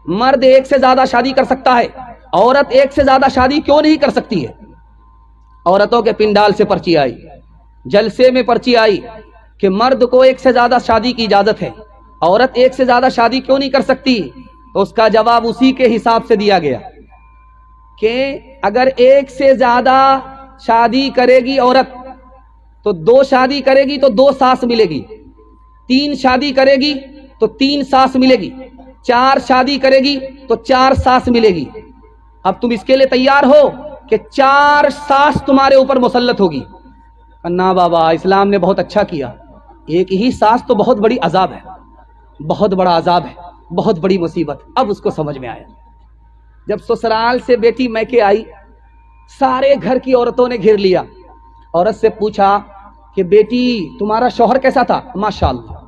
مرد ایک سے زیادہ شادی کر سکتا ہے، عورت ایک سے زیادہ شادی کیوں نہیں کر سکتی ہے؟ عورتوں کے پنڈال سے پرچی آئی، جلسے میں پرچی آئی کہ مرد کو ایک سے زیادہ شادی کی اجازت ہے، عورت ایک سے زیادہ شادی کیوں نہیں کر سکتی؟ تو اس کا جواب اسی کے حساب سے دیا گیا کہ اگر ایک سے زیادہ شادی کرے گی عورت تو 2 شادی کرے گی تو 2 ساس ملے گی، 3 شادی کرے گی تو 3 ساس ملے گی، 4 شادی کرے گی تو 4 ساس ملے گی۔ اب تم اس کے لیے تیار ہو کہ 4 ساس تمہارے اوپر مسلط ہوگی؟ نہ بابا، اسلام نے بہت اچھا کیا، ایک ہی ساس تو بہت بڑی عذاب ہے، بہت بڑا عذاب ہے، بہت بڑی مصیبت۔ اب اس کو سمجھ میں آیا۔ جب سسرال سے بیٹی میکے آئی، سارے گھر کی عورتوں نے گھیر لیا، عورت سے پوچھا کہ بیٹی تمہارا شوہر کیسا تھا؟ ماشاءاللہ۔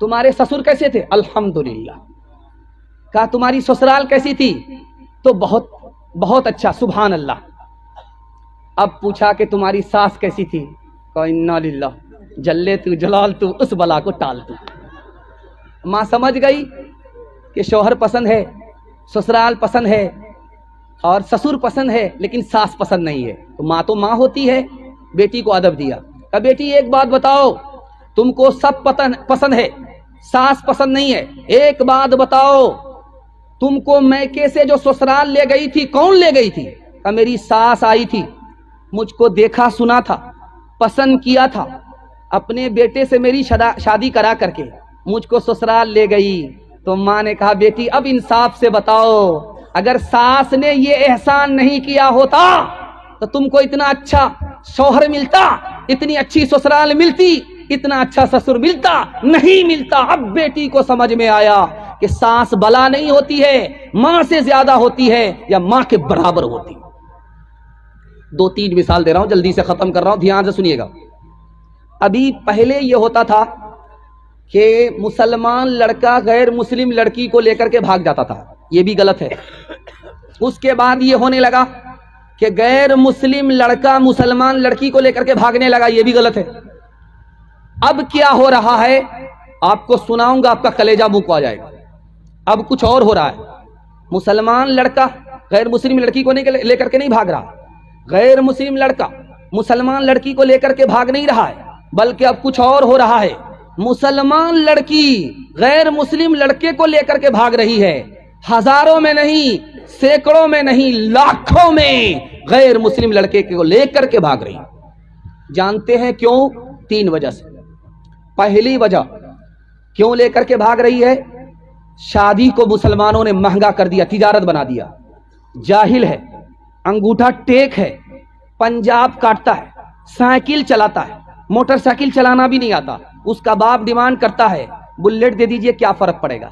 تمہارے سسر کیسے تھے؟ الحمدللہ۔ کہا تمہاری سسرال کیسی تھی؟ تو بہت بہت اچھا، سبحان اللہ۔ اب پوچھا کہ تمہاری ساس کیسی تھی؟ کہا انا للہ، جلے تو جلال تو، اس بلا کو ٹال تو۔ ماں سمجھ گئی کہ شوہر پسند ہے، سسرال پسند ہے اور سسر پسند ہے، لیکن ساس پسند نہیں ہے۔ تو ماں ہوتی ہے، بیٹی کو ادب دیا۔ کہا بیٹی ایک بات بتاؤ، تم کو سب پسند ہے، ساس پسند نہیں ہے، ایک بات بتاؤ، تم کو میکے سے جو سسرال لے گئی تھی کون لے گئی تھی؟ کہا میری ساس آئی تھی، مجھ کو دیکھا سنا تھا، پسند کیا تھا، اپنے بیٹے سے میری شادی کرا کر کے مجھ کو سسرال لے گئی۔ تو ماں نے کہا بیٹی اب انصاف سے بتاؤ، اگر ساس نے یہ احسان نہیں کیا ہوتا تو تم کو اتنا اچھا شوہر ملتا، اتنی اچھی سسرال ملتی، اتنا اچھا سسر ملتا؟ نہیں ملتا۔ اب بیٹی کو سمجھ میں آیا کہ ساس بلا نہیں ہوتی ہے، ماں سے زیادہ ہوتی ہے یا ماں کے برابر ہوتی ہے۔ 2-3 مثال دے رہا ہوں، جلدی سے ختم کر رہا ہوں، دھیان سے سنیے گا۔ ابھی پہلے یہ ہوتا تھا کہ مسلمان لڑکا غیر مسلم لڑکی کو لے کر کے بھاگ جاتا تھا، یہ بھی غلط ہے۔ اس کے بعد یہ ہونے لگا کہ غیر مسلم لڑکا مسلمان لڑکی کو لے کر کے بھاگنے لگا، یہ بھی غلط ہے۔ اب کیا ہو رہا ہے آپ کو سناؤں گا، آپ کا کلیجہ منہ کو آ جائے گا۔ اب کچھ اور ہو رہا ہے، مسلمان لڑکا غیر مسلم لڑکی کو لے کر کے نہیں بھاگ رہا، غیر مسلم لڑکا مسلمان لڑکی کو لے کر کے بھاگ نہیں رہا ہے، بلکہ اب کچھ اور ہو رہا ہے، مسلمان لڑکی غیر مسلم لڑکے کو لے کر کے بھاگ رہی ہے۔ ہزاروں میں نہیں، سینکڑوں میں نہیں، لاکھوں میں غیر مسلم لڑکے کو لے کر کے بھاگ رہی ہے۔ جانتے ہیں کیوں؟ 3 وجہ سے۔ پہلی وجہ کیوں لے کر کے بھاگ رہی ہے؟ شادی کو مسلمانوں نے مہنگا کر دیا، تجارت بنا دیا۔ جاہل ہے، انگوٹھا ٹیک ہے، پنجاب کاٹتا ہے، سائیکل چلاتا ہے، موٹر سائیکل چلانا بھی نہیں آتا، اس کا باپ ڈیمانڈ کرتا ہے بلیٹ دے دیجئے، کیا فرق پڑے گا؟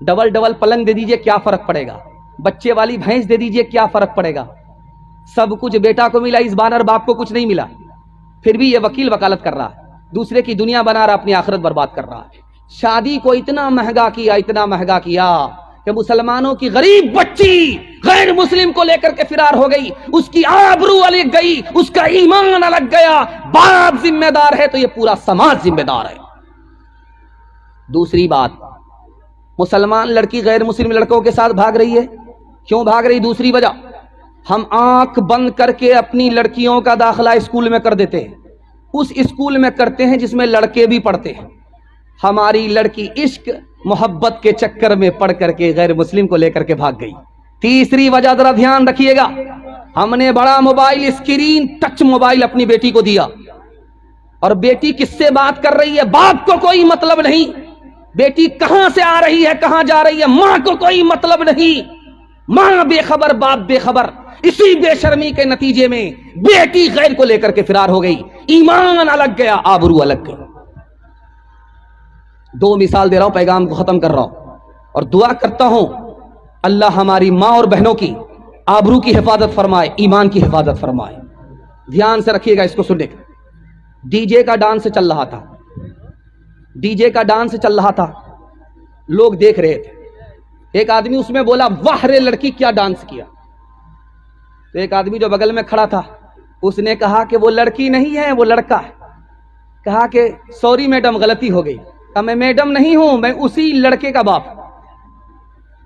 ڈبل پلنگ دے دیجئے، کیا فرق پڑے گا؟ بچے والی بھینس دے دیجئے، کیا فرق پڑے گا؟ سب کچھ بیٹا کو ملا، اس بانر باپ کو کچھ نہیں ملا، پھر بھی یہ وکیل وکالت کر رہا ہے، دوسرے کی دنیا بنا رہا، اپنی آخرت برباد کر رہا ہے۔ شادی کو اتنا مہنگا کیا، اتنا مہنگا کیا کہ مسلمانوں کی غریب بچی غیر مسلم کو لے کر کے فرار ہو گئی، اس کی آبرو الگ گئی، اس کا ایمان الگ گیا۔ باپ ذمہ دار ہے تو یہ پورا سماج ذمہ دار ہے۔ دوسری بات، مسلمان لڑکی غیر مسلم لڑکوں کے ساتھ بھاگ رہی ہے، کیوں بھاگ رہی؟ دوسری وجہ، ہم آنکھ بند کر کے اپنی لڑکیوں کا داخلہ اسکول میں کر دیتے ہیں، اس اسکول میں کرتے ہیں جس میں لڑکے بھی پڑھتے ہیں۔ ہماری لڑکی عشق محبت کے چکر میں پڑھ کر کے غیر مسلم کو لے کر کے بھاگ گئی۔ تیسری وجہ ذرا دھیان رکھیے گا، ہم نے بڑا موبائل، اسکرین ٹچ موبائل اپنی بیٹی کو دیا، اور بیٹی کس سے بات کر رہی ہے باپ کو کوئی مطلب نہیں، بیٹی کہاں سے آ رہی ہے کہاں جا رہی ہے ماں کو کوئی مطلب نہیں، ماں بے خبر باپ بے خبر۔ اسی بے شرمی کے نتیجے میں بیٹی غیر کو لے کر کے فرار ہو گئی، ایمان الگ گیا، آبرو الگ گئی۔ 2 مثال دے رہا ہوں، پیغام کو ختم کر رہا ہوں، اور دعا کرتا ہوں اللہ ہماری ماں اور بہنوں کی آبرو کی حفاظت فرمائے، ایمان کی حفاظت فرمائے۔ دھیان سے رکھیے گا، اس کو سننے کا۔ ڈی جے کا ڈانس چل رہا تھا، ڈی جے کا ڈانس چل رہا تھا، لوگ دیکھ رہے تھے۔ ایک آدمی اس میں بولا واہ رے لڑکی کیا ڈانس کیا، تو ایک آدمی جو بغل میں کھڑا تھا اس نے کہا کہ وہ لڑکی نہیں ہے وہ لڑکا ہے۔ کہا کہ سوری میڈم غلطی ہو گئی۔ کہا میں میڈم نہیں ہوں، میں اسی لڑکے کا باپ ہوں۔